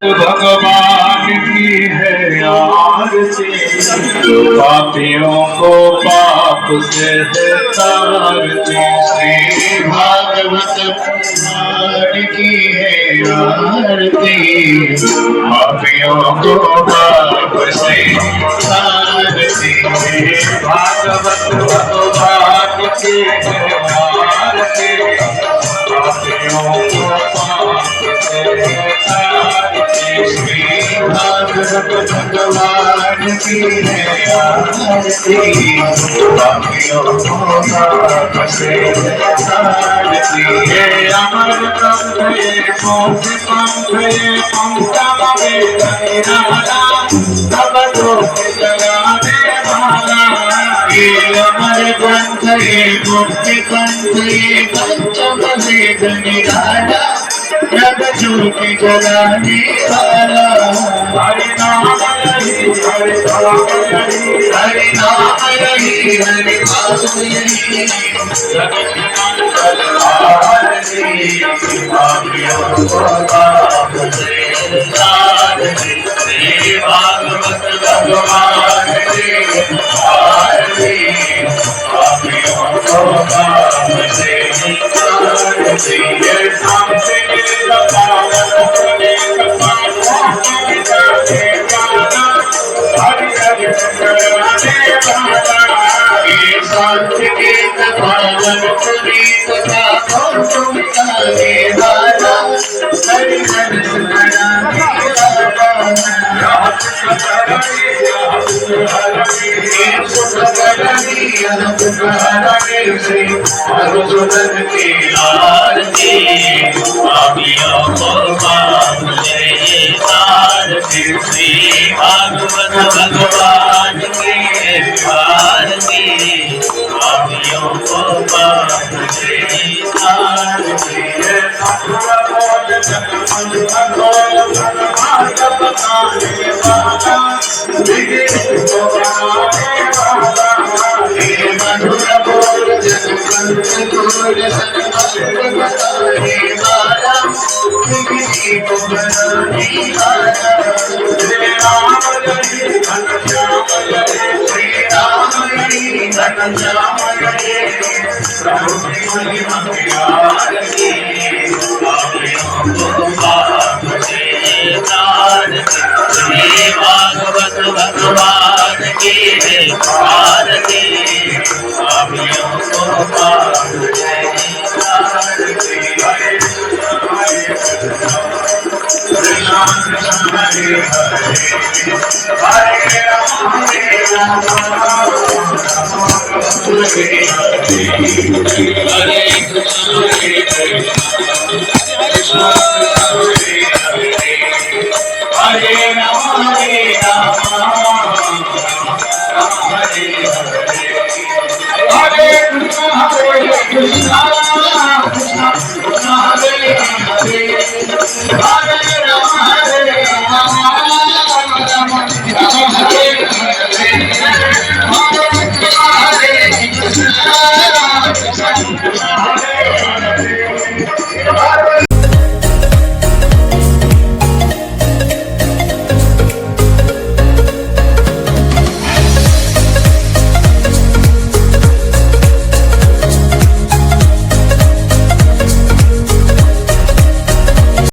भगवान की है आरती, पापियों को पाप से है तारती। श्री भागवत भगवान की है आरती, पापियों को पाप से तारती। भागवत भगवान की है आरती, पापियों को पाप से भागवत भगवान की है आरती, पापियों को पाप से तारती। हे अमर ग्रंथ ये मोक्ष पंथ ये पंचम वेद निराला, तब दुख जगाने वाला। ये अमर ग्रंथ ये मोक्ष पंथ ये पंचम वेद निराला, जग ज्योति जलाने वाला। हरि नाम यही हरि नाम यही हरि नाम यही हरि नाम यही, जगत मंगल आरती, पापियों को पाप से तारती। श्री भागवत भगवान की आरती, पापियों को पाप से तारती। ये शांति संस्कृत पावन पुनीत का तुम गाने वाला, हरि हरि सुनाने मधुसूदन की आरती, पापियों को पाप से तारती। श्री भागवत भगवान की आरती, पापियों को पाप से तारती। मधुर बोल जगवंत बोल सन्मत बताने वाला, किसी को बनाने वाला। श्री राम यही घनश्याम यही, श्री राम यही घनश्याम यही, प्रभु की महिमा की आरती, पापियों को पाप से तारती। श्री भागवत भगवान की है आरती, पापियों को पाप से तारती। हरे कृष्ण कृष्ण हरे हरे, हरे राम हरे राम, हरे कृष्ण हरे हरे, कृष्ण कृष्ण हरे हरे, हरे